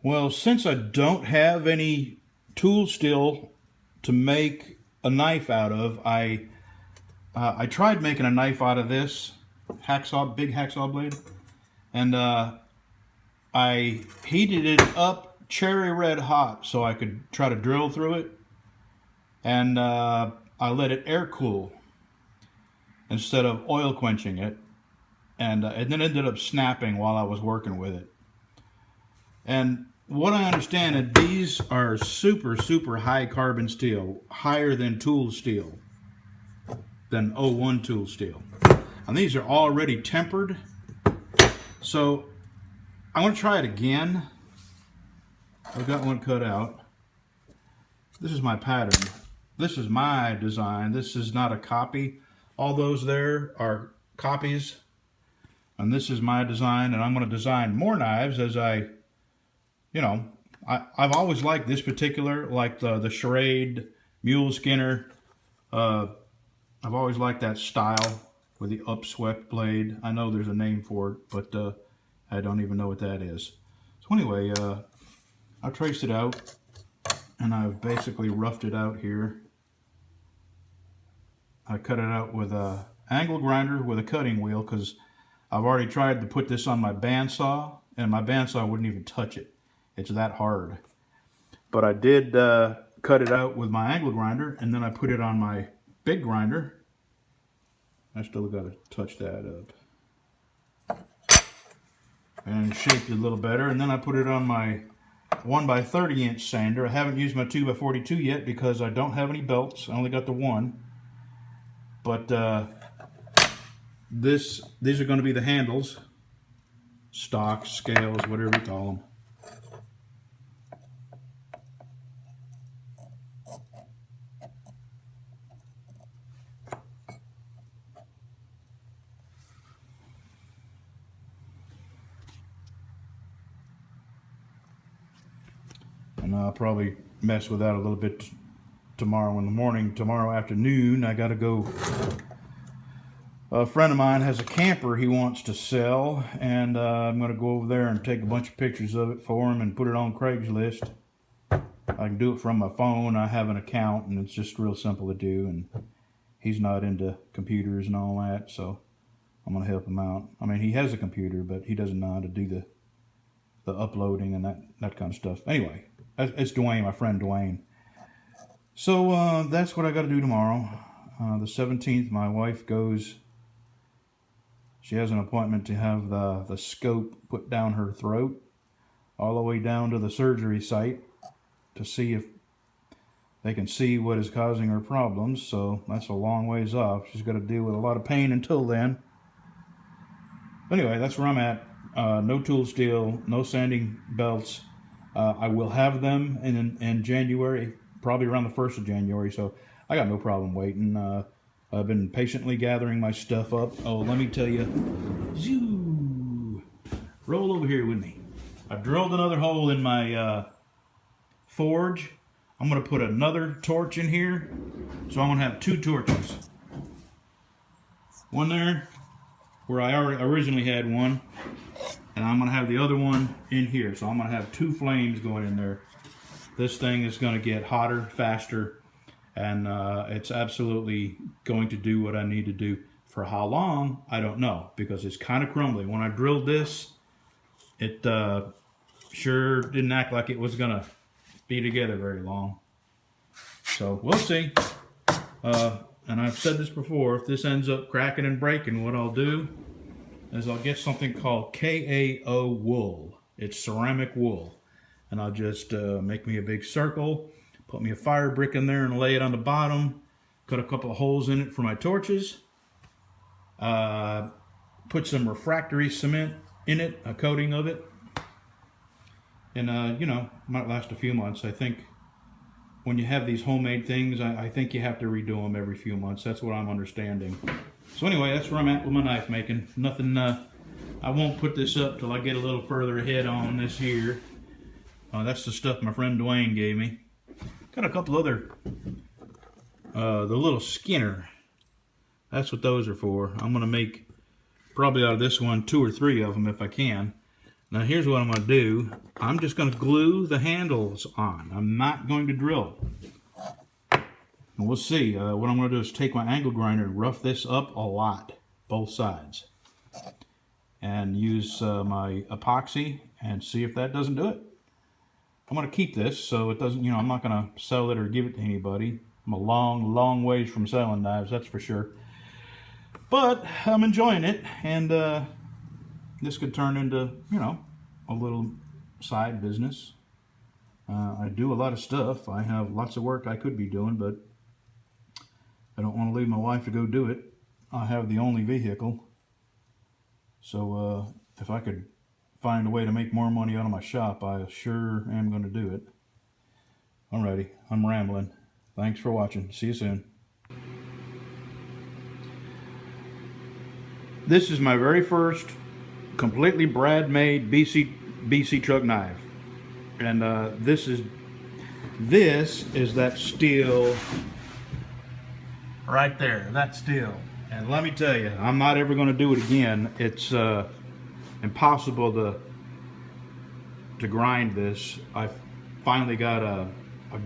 Well, since I don't have any tool steel to make a knife out of, I tried making a knife out of this big hacksaw blade, and I heated it up cherry red hot so I could try to drill through it, and I let it air cool instead of oil quenching it, and it then ended up snapping while I was working with it. And what I understand is these are super high carbon steel, higher than tool steel, than O1 tool steel. And these are already tempered. So I'm going to try it again. I've got one cut out. This is my pattern. This is my design. This is not a copy. All those there are copies. And this is my design, and I'm going to design more knives as I've always liked this particular, like the Schrade Mule Skinner. I've always liked that style with the upswept blade. I know there's a name for it, but I don't even know what that is. So anyway, I traced it out, and I've basically roughed it out here. I cut it out with a angle grinder with a cutting wheel because I've already tried to put this on my bandsaw, and my bandsaw wouldn't even touch it. It's that hard. But I did cut it out with my angle grinder, and then I put it on my big grinder. I still got to touch that up. And shaped it a little better, and then I put it on my 1x30 inch sander. I haven't used my 2x42 yet because I don't have any belts. I only got the one. But these are going to be the handles, stocks, scales, whatever you call them. And I'll probably mess with that a little bit tomorrow in the morning. Tomorrow afternoon, I got to go. A friend of mine has a camper he wants to sell, and I'm going to go over there and take a bunch of pictures of it for him and put it on Craigslist. I can do it from my phone. I have an account, and it's just real simple to do, and he's not into computers and all that, so I'm going to help him out. I mean, he has a computer, but he doesn't know how to do the uploading and that kind of stuff. Anyway, it's Dwayne, my friend Dwayne. So that's what I got to do tomorrow. The 17th, my wife goes. She has an appointment to have the scope put down her throat, all the way down to the surgery site, to see if they can see what is causing her problems. So that's a long ways off. She's got to deal with a lot of pain until then. Anyway, that's where I'm at. No tool steel, no sanding belts. I will have them in January, probably around the 1st of January. So I got no problem waiting. I've been patiently gathering my stuff up. Oh, let me tell you. Zoo! Roll over here with me. I drilled another hole in my forge. I'm going to put another torch in here. So I'm going to have 2 torches. One there, where I originally had one. And I'm going to have the other one in here. So I'm going to have 2 flames going in there. This thing is going to get hotter, faster. And it's absolutely going to do what I need to do. For how long, I don't know, because it's kind of crumbly. When I drilled this, it sure didn't act like it was going to be together very long. So we'll see. And I've said this before, if this ends up cracking and breaking, what I'll do is I'll get something called KAO wool. It's ceramic wool. And I'll just make me a big circle. Put me a fire brick in there and lay it on the bottom. Cut a couple of holes in it for my torches. Put some refractory cement in it, a coating of it. And, might last a few months. I think when you have these homemade things, I think you have to redo them every few months. That's what I'm understanding. So anyway, that's where I'm at with my knife making. Nothing, I won't put this up till I get a little further ahead on this here. That's the stuff my friend Dwayne gave me. Got a couple other, the little Skinner. That's what those are for. I'm going to make, probably out of this one, 2 or 3 of them if I can. Now here's what I'm going to do. I'm just going to glue the handles on. I'm not going to drill. And we'll see. What I'm going to do is take my angle grinder and rough this up a lot, both sides. And use my epoxy and see if that doesn't do it. I'm going to keep this so it doesn't, I'm not going to sell it or give it to anybody. I'm a long ways from selling knives, that's for sure. But I'm enjoying it, and this could turn into, a little side business. I do a lot of stuff. I have lots of work I could be doing, but I don't want to leave my wife to go do it. I have the only vehicle. So if I could find a way to make more money out of my shop, I sure am going to do it. Alrighty, I'm rambling. Thanks for watching. See you soon. This is my very first completely Brad-made BC truck knife, and this is that steel right there. That steel, and let me tell you, I'm not ever going to do it again. It's impossible to grind this. I finally got a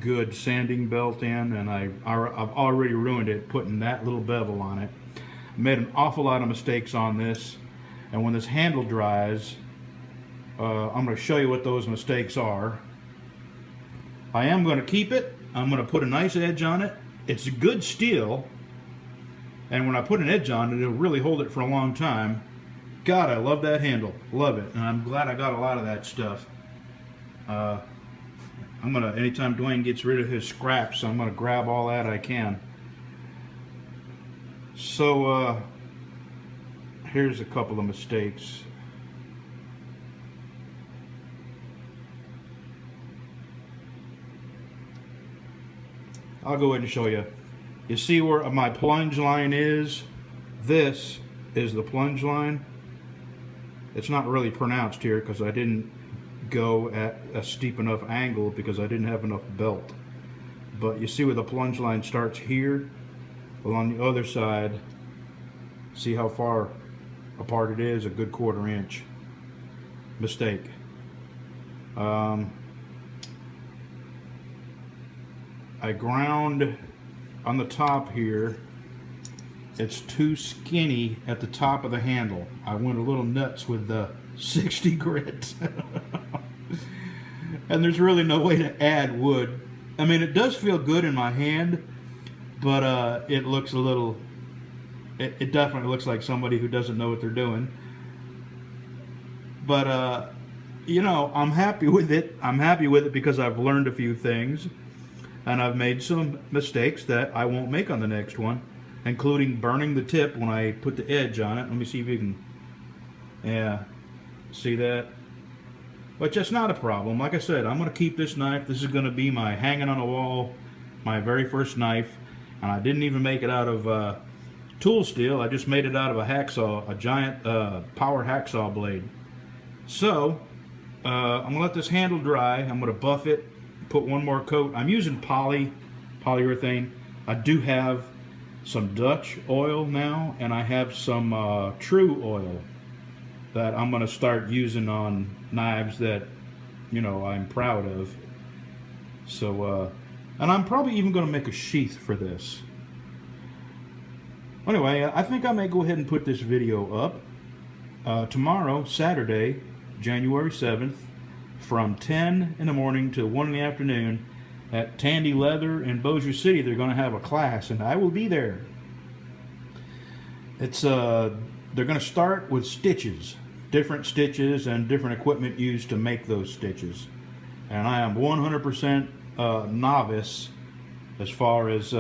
good sanding belt in, and I've already ruined it putting that little bevel on it. Made an awful lot of mistakes on this, and when this handle dries, I'm going to show you what those mistakes are. I am going to keep it. I'm going to put a nice edge on it. It's good steel, and when I put an edge on it, it'll really hold it for a long time. God, I love that handle. Love it, and I'm glad I got a lot of that stuff. I'm going to, anytime Dwayne gets rid of his scraps, I'm going to grab all that I can. So here's a couple of mistakes. I'll go ahead and show you. You see where my plunge line is? This is the plunge line. It's not really pronounced here because I didn't go at a steep enough angle because I didn't have enough belt. But you see where the plunge line starts here? Well, on the other side, see how far apart it is? A good 1/4 inch. Mistake. I ground on the top here. It's too skinny at the top of the handle. I went a little nuts with the 60 grit. And there's really no way to add wood. I mean, it does feel good in my hand, but it looks a little, it definitely looks like somebody who doesn't know what they're doing. But I'm happy with it. I'm happy with it because I've learned a few things, and I've made some mistakes that I won't make on the next one, including burning the tip when I put the edge on it. Let me see if you can, yeah, see that? But just not a problem. Like I said, I'm going to keep this knife. This is going to be my hanging on the wall, my very first knife. And I didn't even make it out of tool steel. I just made it out of a hacksaw, a giant power hacksaw blade. So I'm going to let this handle dry. I'm going to buff it, put one more coat. I'm using polyurethane. I do have some Dutch oil now, and I have some True oil that I'm going to start using on knives that, I'm proud of. So, and I'm probably even going to make a sheath for this. Anyway, I think I may go ahead and put this video up. Tomorrow, Saturday, January 7th, from 10 in the morning to 1 in the afternoon at Tandy Leather in Bossier City. They're going to have a class, and I will be there. It's they're going to start with stitches, different stitches and different equipment used to make those stitches. And I am 100% novice as far as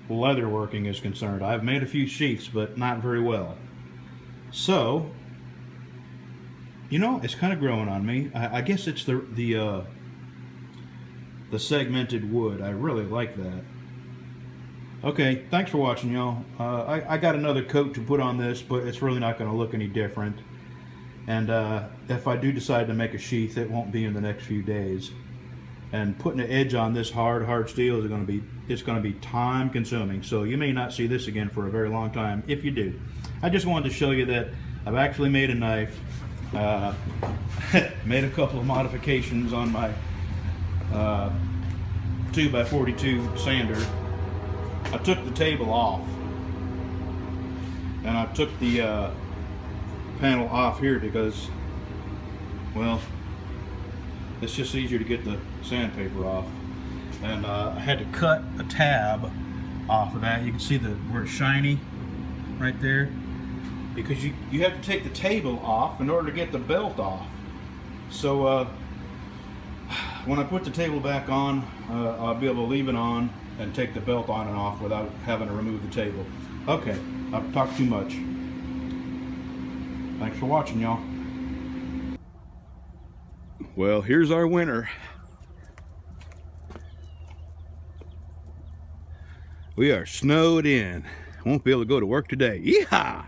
leather working is concerned. I've made a few sheaths, but not very well. So, it's kind of growing on me. I guess it's the segmented wood. I really like that. Okay, thanks for watching, y'all. I got another coat to put on this, but it's really not going to look any different. And if I do decide to make a sheath, it won't be in the next few days. And putting an edge on this hard steel is going to be time consuming. So you may not see this again for a very long time if you do. I just wanted to show you that I've actually made a knife. Made a couple of modifications on my 2x42 sander. I took the table off, and I took the panel off here because, well, it's just easier to get the sandpaper off. And I had to cut a tab off of that. You can see where it's shiny right there, because you have to take the table off in order to get the belt off. So when I put the table back on, I'll be able to leave it on and take the belt on and off without having to remove the table. Okay, I've talked too much. Thanks for watching, y'all. Well, here's our winter. We are snowed in. Won't be able to go to work today. Yeehaw!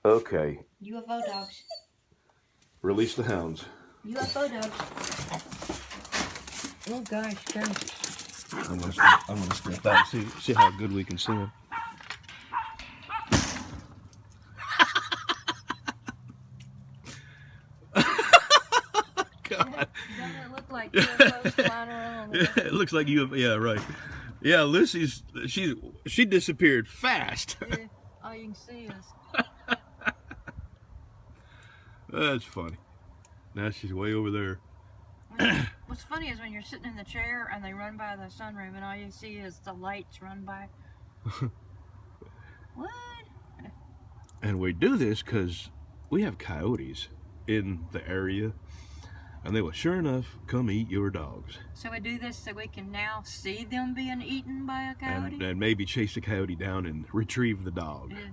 Okay. UFO dogs. Release the hounds. UFO dogs. Oh gosh, gosh. I'm gonna step out and see how good we can see them. God. Doesn't it look like UFOs flying around? It looks like you. Yeah, right. Yeah, Lucy's she disappeared fast. Yeah, all you can see is. That's funny. Now she's way over there. What's funny is when you're sitting in the chair and they run by the sunroom and all you see is the lights run by. What? And we do this because we have coyotes in the area, and they will sure enough come eat your dogs. So we do this so we can now see them being eaten by a coyote? And maybe chase the coyote down and retrieve the dog. Yeah.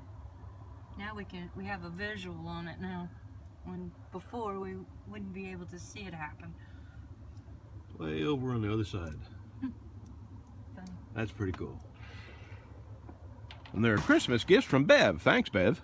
Now we have a visual on it now. When before we wouldn't be able to see it happen. Way over on the other side. Funny. That's pretty cool. And there are Christmas gifts from Bev. Thanks, Bev.